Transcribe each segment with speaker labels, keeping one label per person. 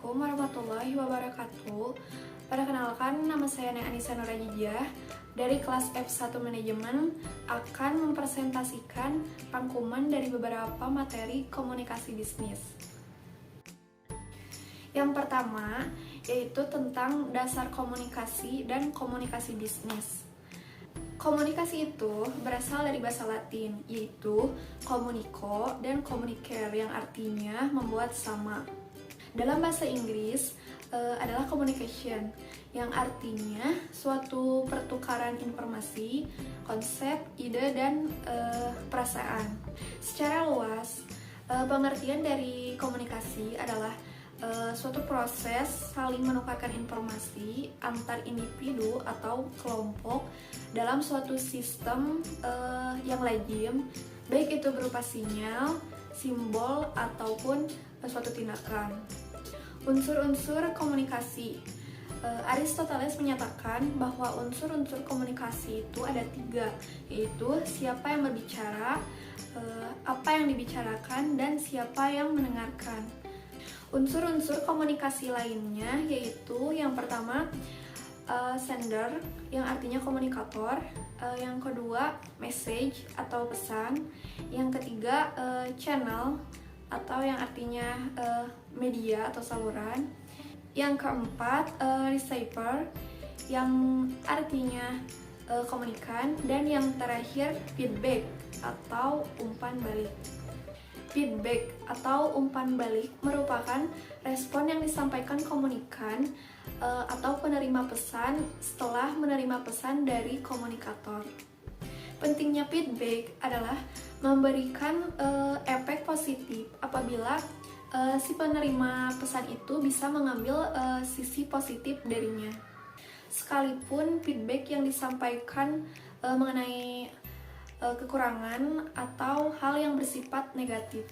Speaker 1: Assalamualaikum warahmatullahi wabarakatuh. Perkenalkan, nama saya Nek Anissa Nurajijah dari kelas F1 Manajemen akan mempresentasikan rangkuman dari beberapa materi komunikasi bisnis. Yang pertama yaitu tentang dasar komunikasi dan komunikasi bisnis. Komunikasi itu berasal dari bahasa Latin, yaitu communico dan communicare yang artinya membuat sama. Dalam bahasa Inggris adalah communication yang artinya suatu pertukaran informasi, konsep, ide, dan perasaan. Secara luas, pengertian dari komunikasi adalah suatu proses saling menukarkan informasi antar individu atau kelompok dalam suatu sistem yang lazim, baik itu berupa sinyal, simbol, ataupun suatu tindakan. Unsur-unsur komunikasi. Aristoteles menyatakan bahwa unsur-unsur komunikasi itu ada 3, yaitu siapa yang berbicara, apa yang dibicarakan, dan siapa yang mendengarkan. Unsur-unsur komunikasi lainnya yaitu yang pertama sender yang artinya komunikator, yang kedua message atau pesan, yang ketiga channel atau yang artinya media atau saluran, yang keempat receiver yang artinya komunikan, dan yang terakhir feedback atau umpan balik. Feedback atau umpan balik merupakan respon yang disampaikan komunikan atau penerima pesan setelah menerima pesan dari komunikator. Pentingnya feedback adalah memberikan efek positif apabila si penerima pesan itu bisa mengambil sisi positif darinya. Sekalipun feedback yang disampaikan mengenai kekurangan atau hal yang bersifat negatif.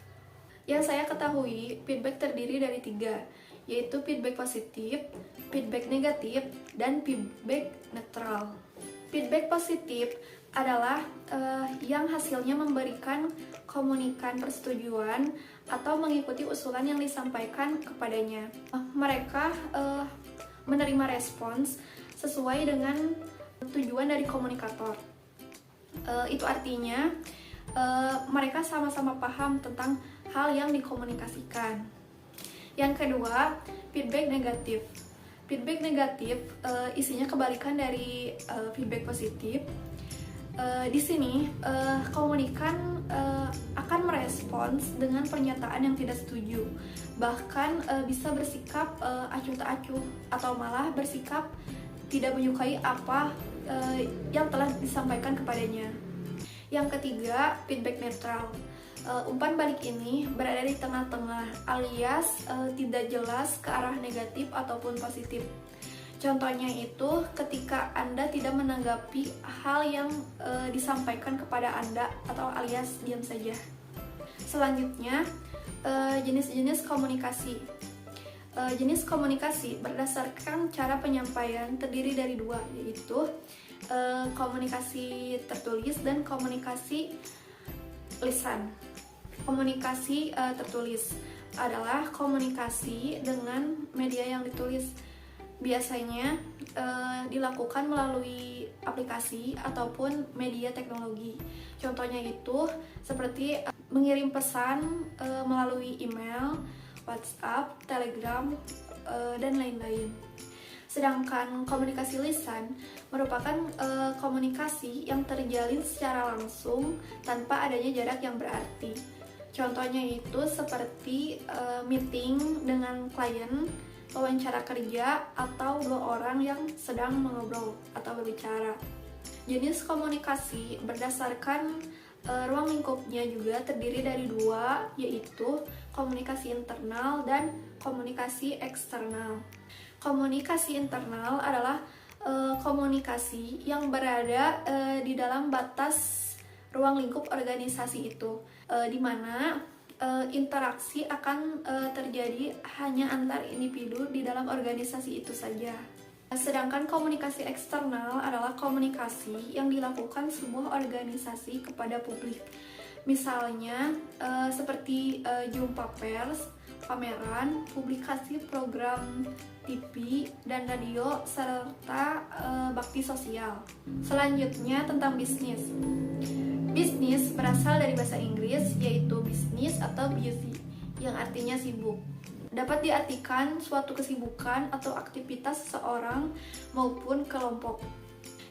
Speaker 1: Yang saya ketahui, feedback terdiri dari 3, yaitu feedback positif, feedback negatif, dan feedback netral. Feedback positif adalah yang hasilnya memberikan komunikan persetujuan atau mengikuti usulan yang disampaikan kepadanya. Mereka menerima respons sesuai dengan tujuan dari komunikator. Itu artinya mereka sama-sama paham tentang hal yang dikomunikasikan. Yang kedua, feedback negatif. Feedback negatif isinya kebalikan dari feedback positif. Di sini komunikan akan merespons dengan pernyataan yang tidak setuju, bahkan bisa bersikap acuh tak acuh atau malah bersikap tidak menyukai apa yang telah disampaikan kepadanya. Yang ketiga, feedback netral. Umpan balik ini berada di tengah-tengah alias tidak jelas ke arah negatif ataupun positif. Contohnya itu ketika Anda tidak menanggapi hal yang disampaikan kepada Anda atau alias diam saja. Selanjutnya, jenis-jenis komunikasi. Jenis komunikasi berdasarkan cara penyampaian terdiri dari 2, yaitu komunikasi tertulis dan komunikasi lisan. Komunikasi tertulis adalah komunikasi dengan media yang ditulis. Biasanya dilakukan melalui aplikasi ataupun media teknologi. Contohnya itu seperti mengirim pesan melalui email, WhatsApp, Telegram, dan lain-lain. Sedangkan komunikasi lisan merupakan komunikasi yang terjalin secara langsung tanpa adanya jarak yang berarti. Contohnya itu seperti meeting dengan klien, wawancara kerja, atau 2 orang yang sedang mengobrol atau berbicara. Jenis komunikasi berdasarkan ruang lingkupnya juga terdiri dari 2, yaitu komunikasi internal dan komunikasi eksternal. Komunikasi internal adalah komunikasi yang berada di dalam batas ruang lingkup organisasi itu, di mana interaksi akan terjadi hanya antar individu di dalam organisasi itu saja. Sedangkan komunikasi eksternal adalah komunikasi yang dilakukan sebuah organisasi kepada publik. Misalnya seperti jumpa pers, pameran, publikasi program TV dan radio, serta bakti sosial. Selanjutnya tentang bisnis. Bisnis berasal dari bahasa Inggris yaitu business atau busy, yang artinya sibuk. Dapat diartikan suatu kesibukan atau aktivitas seseorang maupun kelompok.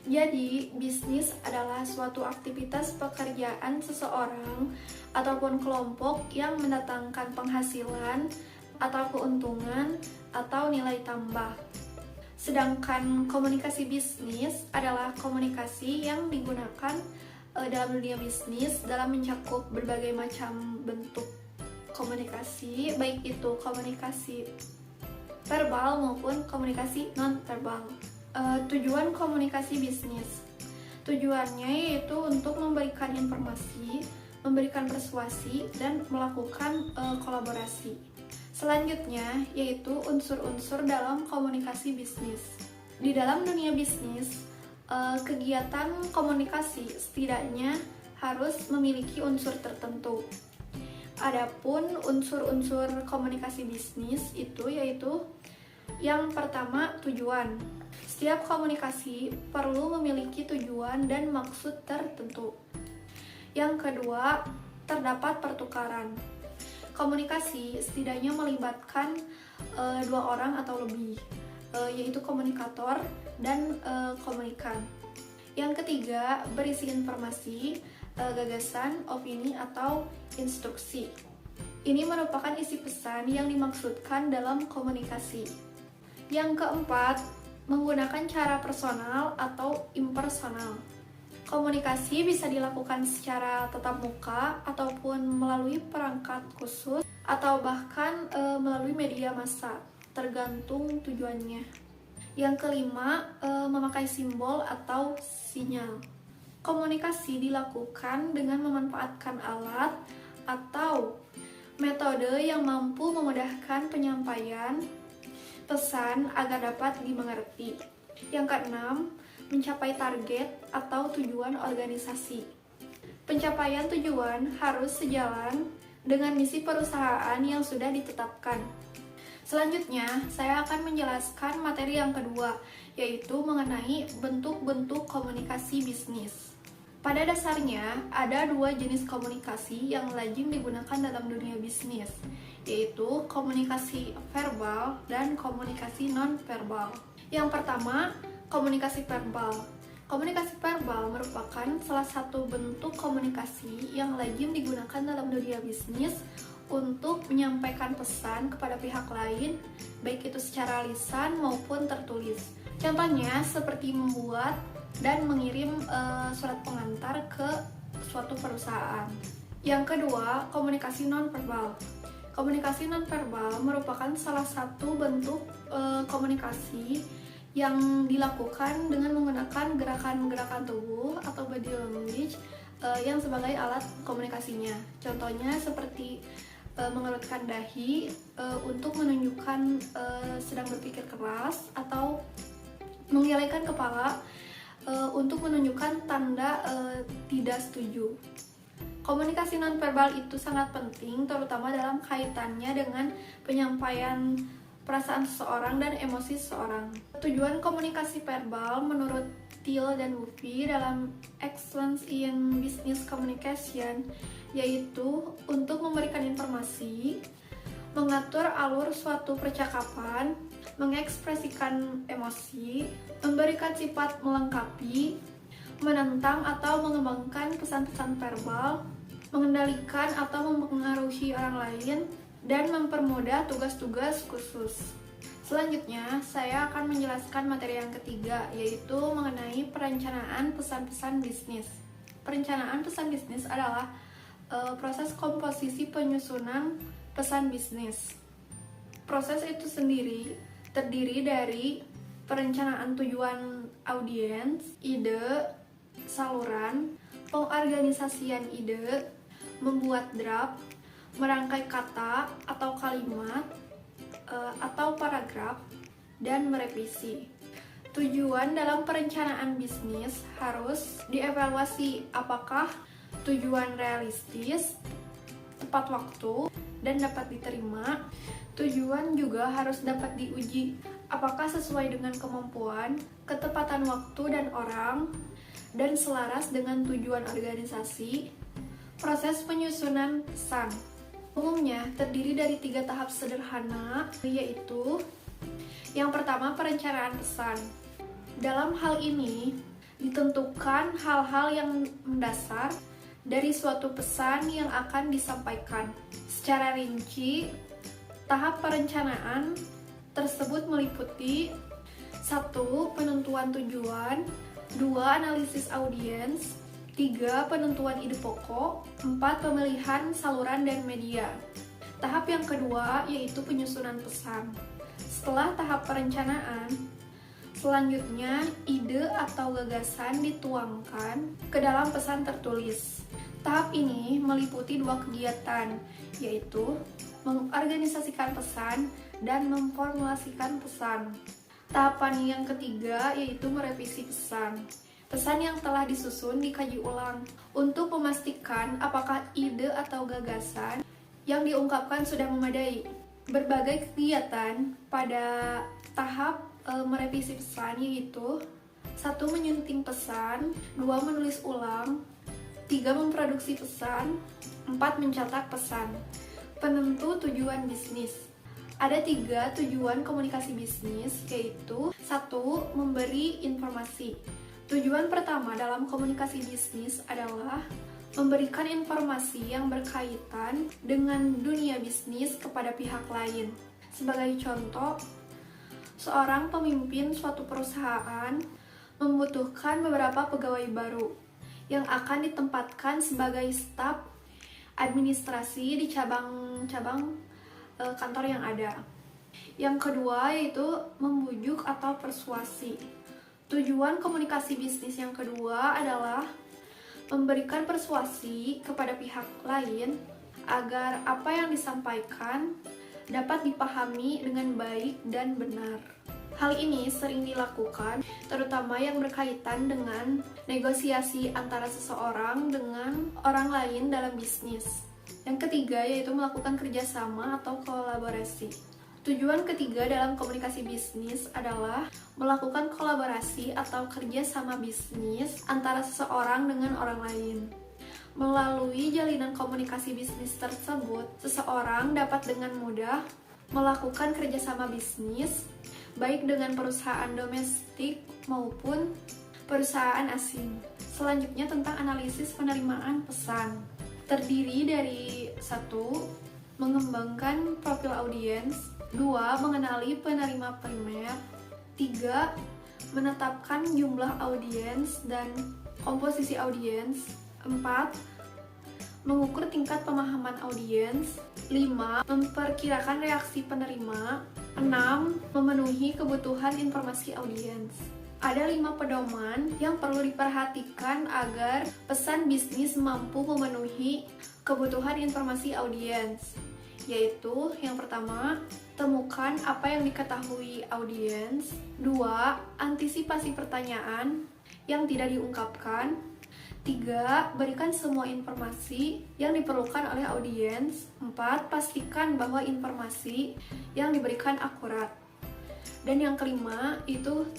Speaker 1: Jadi, bisnis adalah suatu aktivitas pekerjaan seseorang ataupun kelompok yang mendatangkan penghasilan atau keuntungan atau nilai tambah. Sedangkan komunikasi bisnis adalah komunikasi yang digunakan dalam dunia bisnis dalam mencakup berbagai macam bentuk komunikasi, baik itu komunikasi verbal maupun komunikasi non-verbal. Tujuan komunikasi bisnis. Tujuannya yaitu untuk memberikan informasi, memberikan persuasi, dan melakukan kolaborasi. Selanjutnya yaitu unsur-unsur dalam komunikasi bisnis. Di dalam dunia bisnis, kegiatan komunikasi setidaknya harus memiliki unsur tertentu. Adapun unsur-unsur komunikasi bisnis itu yaitu yang pertama, tujuan. Setiap komunikasi perlu memiliki tujuan dan maksud tertentu. Yang kedua, terdapat pertukaran. Komunikasi setidaknya melibatkan dua orang atau lebih, yaitu komunikator dan komunikan. Yang ketiga, berisi informasi, gagasan, opini, atau instruksi. Ini merupakan isi pesan yang dimaksudkan dalam komunikasi. Yang keempat, menggunakan cara personal atau impersonal. Komunikasi bisa dilakukan secara tatap muka ataupun melalui perangkat khusus atau bahkan melalui media massa, tergantung tujuannya. Yang kelima, memakai simbol atau sinyal. Komunikasi dilakukan dengan memanfaatkan alat atau metode yang mampu memudahkan penyampaian pesan agar dapat dimengerti. Yang keenam, mencapai target atau tujuan organisasi. Pencapaian tujuan harus sejalan dengan misi perusahaan yang sudah ditetapkan. Selanjutnya, saya akan menjelaskan materi yang kedua, yaitu mengenai bentuk-bentuk komunikasi bisnis. Pada dasarnya, ada dua jenis komunikasi yang lazim digunakan dalam dunia bisnis, yaitu komunikasi verbal dan komunikasi non-verbal. Yang pertama, komunikasi verbal. Komunikasi verbal merupakan salah satu bentuk komunikasi yang lazim digunakan dalam dunia bisnis untuk menyampaikan pesan kepada pihak lain, baik itu secara lisan maupun tertulis. Contohnya seperti membuat dan mengirim surat pengantar ke suatu perusahaan. Yang kedua, komunikasi nonverbal. Komunikasi nonverbal merupakan salah satu bentuk komunikasi yang dilakukan dengan menggunakan gerakan-gerakan tubuh atau body language yang sebagai alat komunikasinya. Contohnya seperti mengerutkan dahi untuk menunjukkan sedang berpikir keras atau menggelengkan kepala untuk menunjukkan tanda tidak setuju. Komunikasi nonverbal itu sangat penting, terutama dalam kaitannya dengan penyampaian perasaan seseorang dan emosi seseorang. Tujuan komunikasi verbal menurut Thiel dan Buffy dalam Excellence in Business Communication yaitu untuk memberikan informasi, mengatur alur suatu percakapan, mengekspresikan emosi, memberikan sifat melengkapi, menentang atau mengembangkan pesan-pesan verbal, mengendalikan atau mempengaruhi orang lain, dan mempermudah tugas-tugas khusus. Selanjutnya, saya akan menjelaskan materi yang ketiga, yaitu mengenai perencanaan pesan-pesan bisnis. Perencanaan pesan bisnis adalah proses komposisi penyusunan pesan bisnis. Proses itu sendiri terdiri dari perencanaan tujuan audiens, ide, saluran, pengorganisasian ide, membuat draft, merangkai kata atau kalimat atau paragraf, dan merevisi. Tujuan dalam perencanaan bisnis harus dievaluasi apakah tujuan realistis, tepat waktu, dan dapat diterima. Tujuan juga harus dapat diuji apakah sesuai dengan kemampuan, ketepatan waktu dan orang, dan selaras dengan tujuan organisasi. Proses penyusunan pesan umumnya terdiri dari 3 tahap sederhana, yaitu yang pertama, perencanaan pesan. Dalam hal ini, ditentukan hal-hal yang mendasar dari suatu pesan yang akan disampaikan. Secara rinci, tahap perencanaan tersebut meliputi 1. Penentuan tujuan, 2. Analisis audiens, 3. Penentuan ide pokok, 4. Pemilihan saluran dan media. Tahap yang kedua yaitu penyusunan pesan. Setelah tahap perencanaan, selanjutnya ide atau gagasan dituangkan ke dalam pesan tertulis. Tahap ini meliputi 2 kegiatan, yaitu mengorganisasikan pesan dan memformulasikan pesan. Tahapan yang ketiga yaitu merevisi pesan. Pesan yang telah disusun dikaji ulang untuk memastikan apakah ide atau gagasan yang diungkapkan sudah memadai. Berbagai kegiatan pada tahap merevisi pesan yaitu 1. Menyunting pesan, 2. Menulis ulang, 3. Memproduksi pesan, 4. Mencetak pesan. Penentu tujuan bisnis. Ada 3 tujuan komunikasi bisnis, yaitu 1. Memberi informasi. Tujuan pertama dalam komunikasi bisnis adalah memberikan informasi yang berkaitan dengan dunia bisnis kepada pihak lain. Sebagai contoh, seorang pemimpin suatu perusahaan membutuhkan beberapa pegawai baru yang akan ditempatkan sebagai staf administrasi di cabang-cabang kantor yang ada. Yang kedua yaitu membujuk atau persuasi. Tujuan komunikasi bisnis yang kedua adalah memberikan persuasi kepada pihak lain agar apa yang disampaikan dapat dipahami dengan baik dan benar. Hal ini sering dilakukan, terutama yang berkaitan dengan negosiasi antara seseorang dengan orang lain dalam bisnis. Yang ketiga yaitu melakukan kerjasama atau kolaborasi. Tujuan ketiga dalam komunikasi bisnis adalah melakukan kolaborasi atau kerjasama bisnis antara seseorang dengan orang lain. Melalui jalinan komunikasi bisnis tersebut, seseorang dapat dengan mudah melakukan kerjasama bisnis, baik dengan perusahaan domestik maupun perusahaan asing. Selanjutnya tentang analisis penerimaan pesan. Terdiri dari 1. Mengembangkan profil audiens, 2. Mengenali penerima primer, 3. Menetapkan jumlah audiens dan komposisi audiens, 4. Mengukur tingkat pemahaman audiens, 5. Memperkirakan reaksi penerima, 6. Memenuhi kebutuhan informasi audiens. Ada 5 pedoman yang perlu diperhatikan agar pesan bisnis mampu memenuhi kebutuhan informasi audiens, yaitu yang pertama, temukan apa yang diketahui audiens. 2. Antisipasi pertanyaan yang tidak diungkapkan. 3. Berikan semua informasi yang diperlukan oleh audiens. 4. Pastikan bahwa informasi yang diberikan akurat. Dan yang kelima, itu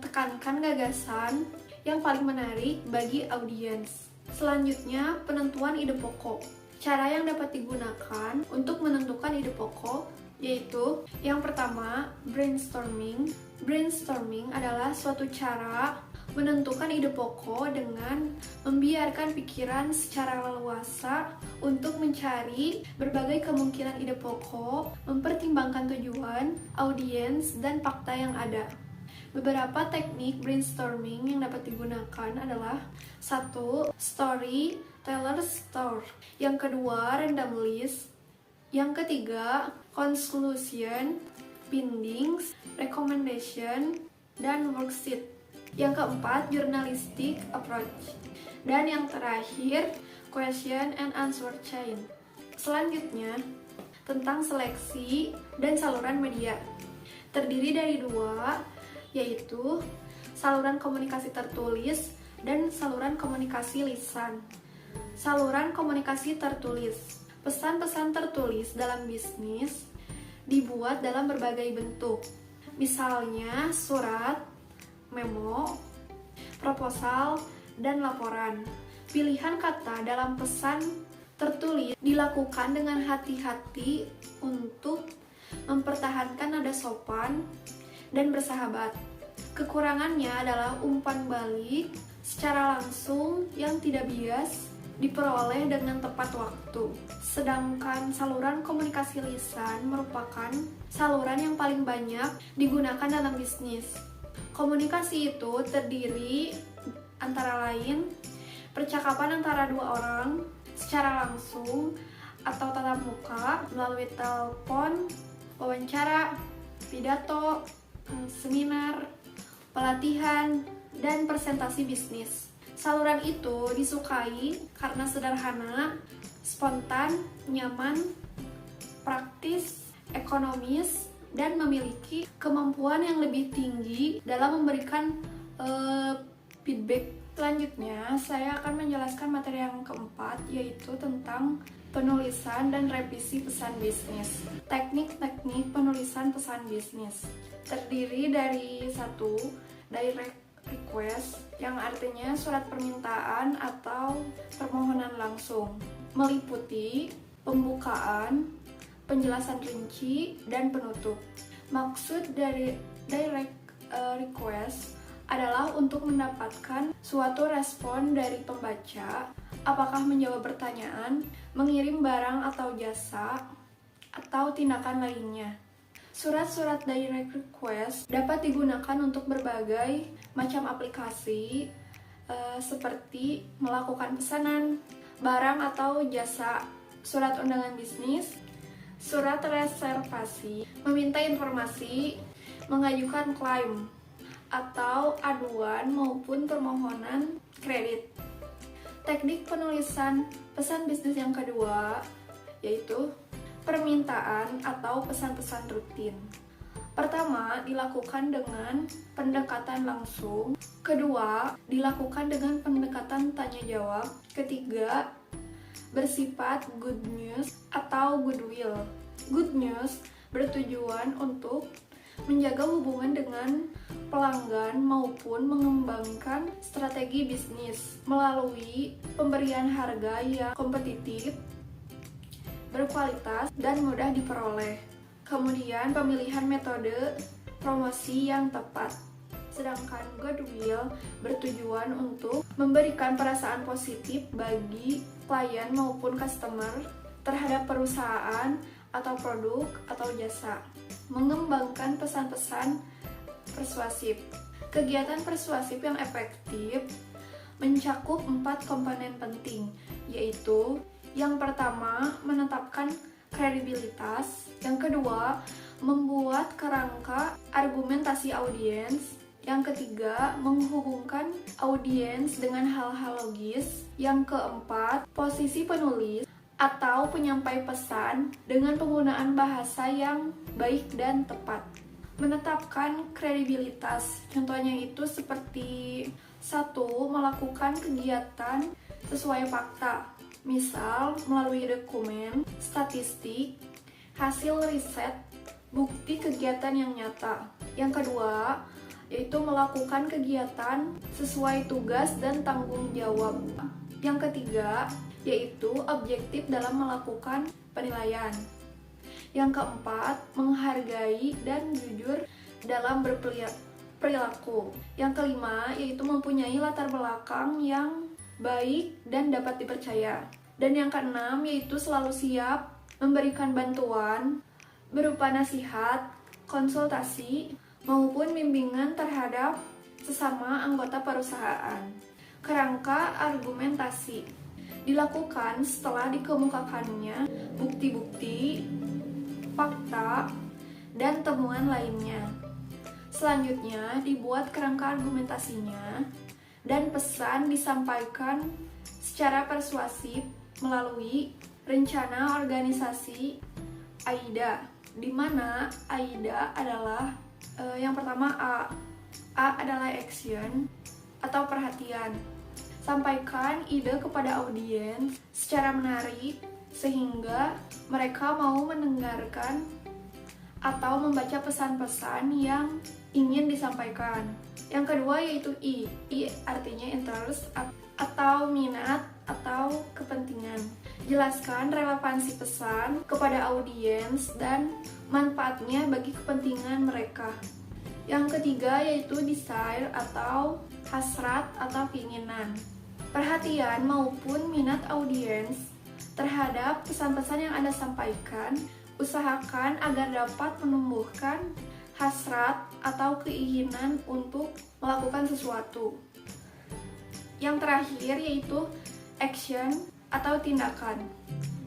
Speaker 1: tekankan gagasan yang paling menarik bagi audiens. Selanjutnya, penentuan ide pokok. Cara yang dapat digunakan untuk menentukan ide pokok yaitu yang pertama, brainstorming. Brainstorming adalah suatu cara menentukan ide pokok dengan membiarkan pikiran secara leluasa untuk mencari berbagai kemungkinan ide pokok, mempertimbangkan tujuan, audiens, dan fakta yang ada. Beberapa teknik brainstorming yang dapat digunakan adalah 1. Story Teller Store. Yang kedua, random list. Yang ketiga, conclusion, bindings, recommendation, dan worksheet. Yang keempat, journalistic approach. Dan yang terakhir, question and answer chain. Selanjutnya, tentang seleksi dan saluran media. Terdiri dari 2, yaitu saluran komunikasi tertulis dan saluran komunikasi lisan. Saluran komunikasi tertulis. Pesan-pesan tertulis dalam bisnis dibuat dalam berbagai bentuk. Misalnya surat, memo, proposal, dan laporan. Pilihan kata dalam pesan tertulis dilakukan dengan hati-hati untuk mempertahankan nada sopan dan bersahabat. Kekurangannya adalah umpan balik secara langsung yang tidak bias diperoleh dengan tepat waktu. Sedangkan saluran komunikasi lisan merupakan saluran yang paling banyak digunakan dalam bisnis. Komunikasi itu terdiri antara lain percakapan antara dua orang secara langsung atau tatap muka melalui telepon, wawancara, pidato, seminar, pelatihan, dan presentasi bisnis. Saluran itu disukai karena sederhana, spontan, nyaman, praktis, ekonomis, dan memiliki kemampuan yang lebih tinggi dalam memberikan feedback. Selanjutnya, saya akan menjelaskan materi yang keempat, yaitu tentang penulisan dan revisi pesan bisnis. Teknik-teknik penulisan pesan bisnis terdiri dari satu, direct request, yang artinya surat permintaan atau permohonan langsung, meliputi pembukaan, penjelasan rinci, dan penutup. Maksud dari direct request adalah untuk mendapatkan suatu respon dari pembaca, apakah menjawab pertanyaan, mengirim barang atau jasa, atau tindakan lainnya. Surat-surat direct request dapat digunakan untuk berbagai macam aplikasi seperti melakukan pesanan, barang atau jasa, surat undangan bisnis, surat reservasi, meminta informasi, mengajukan klaim, atau aduan maupun permohonan kredit. Teknik penulisan pesan bisnis yang kedua yaitu permintaan atau pesan-pesan rutin. Pertama, dilakukan dengan pendekatan langsung. Kedua, dilakukan dengan pendekatan tanya jawab. Ketiga, bersifat good news atau goodwill. Good news bertujuan untuk menjaga hubungan dengan pelanggan maupun mengembangkan strategi bisnis melalui pemberian harga yang kompetitif, berkualitas, dan mudah diperoleh. Kemudian pemilihan metode promosi yang tepat. Sedangkan goodwill bertujuan untuk memberikan perasaan positif bagi klien maupun customer terhadap perusahaan atau produk atau jasa. Mengembangkan pesan-pesan persuasif. Kegiatan persuasif yang efektif mencakup 4 komponen penting, yaitu yang pertama, menetapkan kredibilitas. Yang kedua, membuat kerangka argumentasi audiens. Yang ketiga, menghubungkan audiens dengan hal-hal logis. Yang keempat, posisi penulis atau penyampai pesan dengan penggunaan bahasa yang baik dan tepat. Menetapkan kredibilitas, contohnya itu seperti 1. Melakukan kegiatan sesuai fakta, misal melalui dokumen, statistik, hasil riset, bukti kegiatan yang nyata. Yang kedua, yaitu melakukan kegiatan sesuai tugas dan tanggung jawab. Yang ketiga, yaitu objektif dalam melakukan penilaian. Yang keempat, menghargai dan jujur dalam berperilaku. Yang kelima, yaitu mempunyai latar belakang yang baik dan dapat dipercaya. Dan yang keenam, yaitu selalu siap memberikan bantuan berupa nasihat, konsultasi, maupun bimbingan terhadap sesama anggota perusahaan. Kerangka argumentasi dilakukan setelah dikemukakannya bukti-bukti, fakta, dan temuan lainnya. Selanjutnya, dibuat kerangka argumentasinya dan pesan disampaikan secara persuasif melalui rencana organisasi AIDA, di mana AIDA adalah yang pertama A adalah action atau perhatian. Sampaikan ide kepada audiens secara menarik sehingga mereka mau mendengarkan atau membaca pesan-pesan yang ingin disampaikan. Yang kedua yaitu I. I artinya interest atau minat atau kepentingan. Jelaskan relevansi pesan kepada audiens dan manfaatnya bagi kepentingan mereka. Yang ketiga yaitu desire atau hasrat atau keinginan. Perhatian maupun minat audiens terhadap pesan-pesan yang Anda sampaikan, usahakan agar dapat menumbuhkan hasrat atau keinginan untuk melakukan sesuatu. Yang terakhir yaitu action atau tindakan.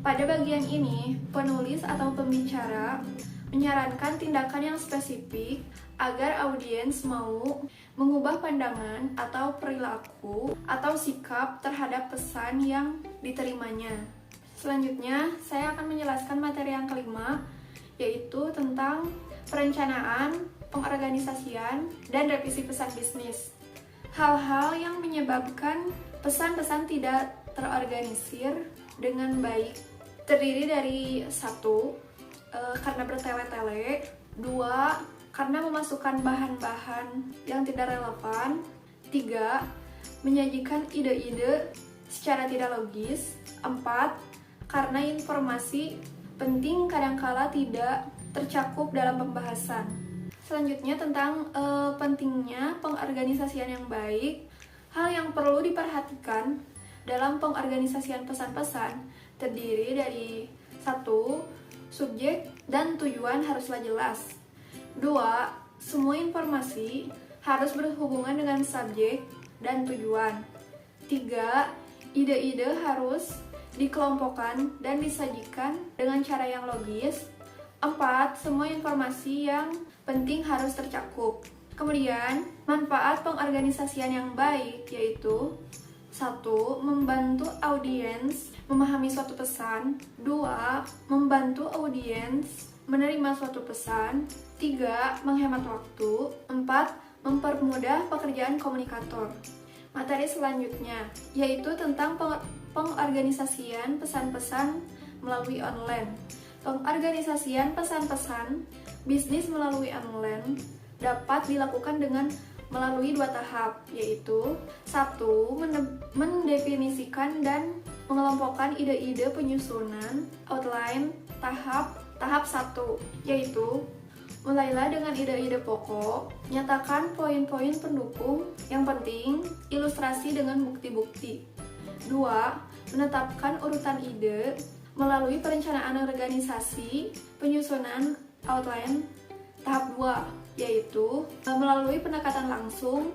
Speaker 1: Pada bagian ini, penulis atau pembicara menyarankan tindakan yang spesifik agar audiens mau mengubah pandangan atau perilaku atau sikap terhadap pesan yang diterimanya. Selanjutnya, saya akan menjelaskan materi yang kelima, yaitu tentang perencanaan, pengorganisasian, dan revisi pesan bisnis. Hal-hal yang menyebabkan pesan-pesan tidak terorganisir dengan baik terdiri dari 1. Karena bertele-tele, 2. Karena memasukkan bahan-bahan yang tidak relevan, 3. Menyajikan ide-ide secara tidak logis, 4. Karena informasi penting kadangkala tidak tercakup dalam pembahasan. Selanjutnya tentang pentingnya pengorganisasian yang baik. Hal yang perlu diperhatikan dalam pengorganisasian pesan-pesan terdiri dari 1. Subjek dan tujuan haruslah jelas. 2. Semua informasi harus berhubungan dengan subjek dan tujuan. 3. Ide-ide harus dikelompokkan dan disajikan dengan cara yang logis. 4. Semua informasi yang penting harus tercakup. Kemudian, manfaat pengorganisasian yang baik yaitu 1. Membantu audiens memahami suatu pesan. 2. Membantu audiens menerima suatu pesan. 3. Menghemat waktu. 4. Mempermudah pekerjaan komunikator. Materi selanjutnya yaitu tentang pengorganisasian pesan-pesan melalui online. Pengorganisasian pesan-pesan bisnis melalui online dapat dilakukan dengan melalui 2 tahap, yaitu 1. Mendefinisikan dan mengelompokkan ide-ide penyusunan outline tahap 1, yaitu mulailah dengan ide-ide pokok, nyatakan poin-poin pendukung yang penting, ilustrasi dengan bukti-bukti. 2. Menetapkan urutan ide melalui perencanaan organisasi, penyusunan outline tahap 2, yaitu melalui pendekatan langsung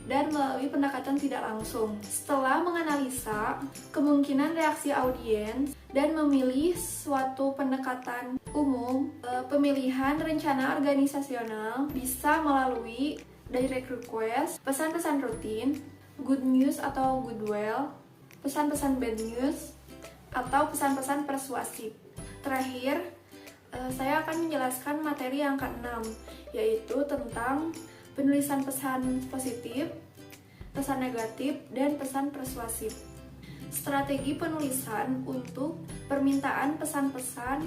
Speaker 1: dan melalui pendekatan tidak langsung. Setelah menganalisa kemungkinan reaksi audiens dan memilih suatu pendekatan umum, pemilihan rencana organisasional bisa melalui direct request, pesan-pesan rutin, good news atau goodwill, pesan-pesan bad news, atau pesan-pesan persuasif. Terakhir, saya akan menjelaskan materi yang ke-6, yaitu tentang penulisan pesan positif, pesan negatif, dan pesan persuasif. Strategi penulisan untuk permintaan pesan-pesan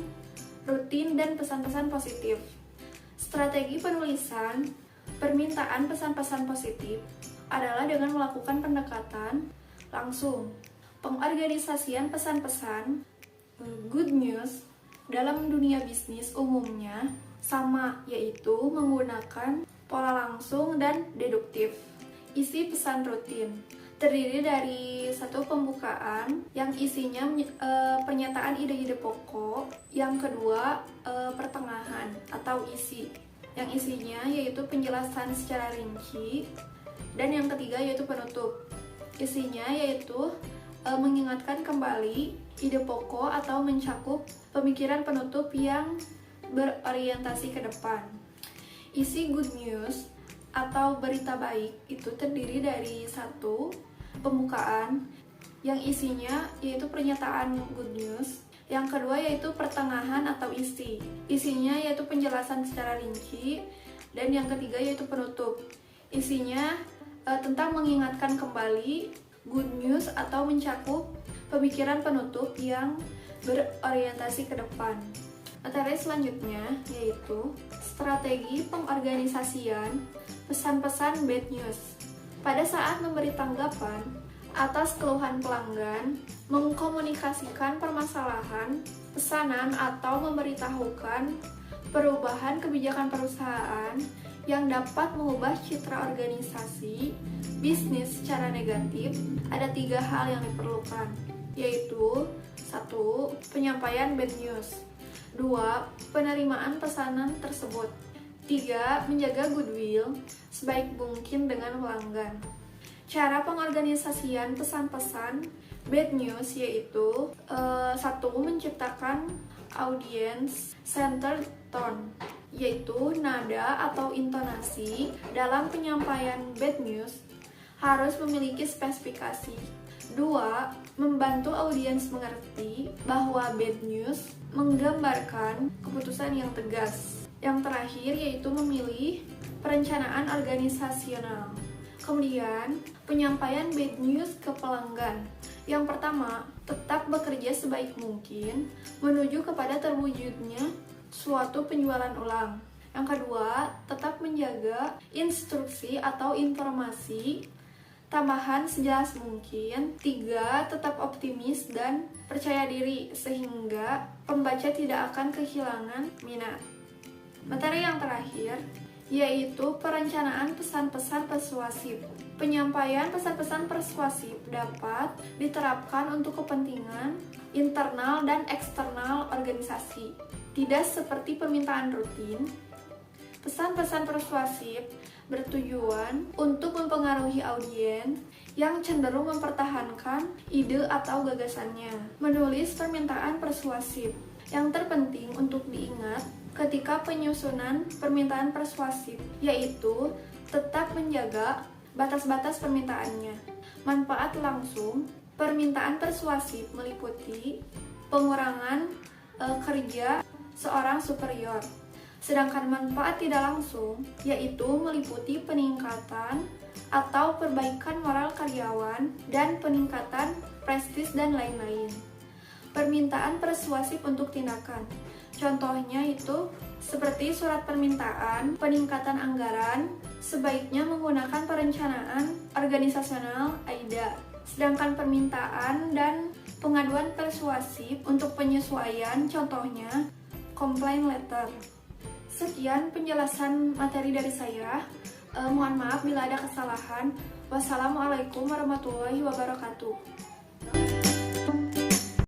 Speaker 1: rutin dan pesan-pesan positif. Strategi penulisan permintaan pesan-pesan positif adalah dengan melakukan pendekatan langsung. Pengorganisasian pesan-pesan good news dalam dunia bisnis umumnya sama, yaitu menggunakan pola langsung dan deduktif. Isi pesan rutin terdiri dari 1. Pembukaan yang isinya pernyataan ide-ide pokok. Yang kedua, pertengahan atau isi yang isinya yaitu penjelasan secara rinci. Dan yang ketiga yaitu penutup. Isinya yaitu mengingatkan kembali ide pokok atau mencakup pemikiran penutup yang berorientasi ke depan. Isi good news atau berita baik itu terdiri dari 1. Pembukaan yang isinya yaitu pernyataan good news. Yang kedua yaitu pertengahan atau isi. Isinya yaitu penjelasan secara rinci. Dan yang ketiga yaitu penutup. Isinya tentang mengingatkan kembali good news atau mencakup pemikiran penutup yang berorientasi ke depan. Materi selanjutnya yaitu strategi pengorganisasian pesan-pesan bad news. Pada saat memberi tanggapan atas keluhan pelanggan, mengkomunikasikan permasalahan, pesanan atau memberitahukan perubahan kebijakan perusahaan yang dapat mengubah citra organisasi bisnis secara negatif, ada 3 hal yang diperlukan, yaitu 1. Penyampaian bad news, 2. Penerimaan pesanan tersebut, 3. Menjaga goodwill sebaik mungkin dengan pelanggan. Cara pengorganisasian pesan-pesan bad news yaitu 1. Menciptakan audience centered tone, yaitu nada atau intonasi dalam penyampaian bad news harus memiliki spesifikasi. 2. Membantu audiens mengerti bahwa bad news menggambarkan keputusan yang tegas. Yang terakhir yaitu memilih perencanaan organisasional. Kemudian, penyampaian bad news ke pelanggan. Yang pertama, tetap bekerja sebaik mungkin menuju kepada terwujudnya suatu penjualan ulang. Yang kedua, tetap menjaga instruksi atau informasi tambahan sejelas mungkin. 3. Tetap optimis dan percaya diri sehingga pembaca tidak akan kehilangan minat. Materi yang terakhir yaitu perencanaan pesan-pesan persuasif. Penyampaian pesan-pesan persuasif dapat diterapkan untuk kepentingan internal dan eksternal organisasi. Tidak seperti permintaan rutin, pesan-pesan persuasif bertujuan untuk mempengaruhi audiens yang cenderung mempertahankan ide atau gagasannya. Menulis permintaan persuasif. Yang terpenting untuk diingat ketika penyusunan permintaan persuasif yaitu tetap menjaga batas-batas permintaannya. Manfaat langsung permintaan persuasif meliputi pengurangan kerja seorang superior. Sedangkan manfaat tidak langsung yaitu meliputi peningkatan atau perbaikan moral karyawan dan peningkatan prestis dan lain-lain. Permintaan persuasif untuk tindakan. Contohnya itu seperti surat permintaan, peningkatan anggaran, sebaiknya menggunakan perencanaan organisasional AIDA. Sedangkan permintaan dan pengaduan persuasif untuk penyesuaian, contohnya complaint letter. Sekian penjelasan materi dari saya. Mohon maaf bila ada kesalahan. Wassalamualaikum warahmatullahi wabarakatuh.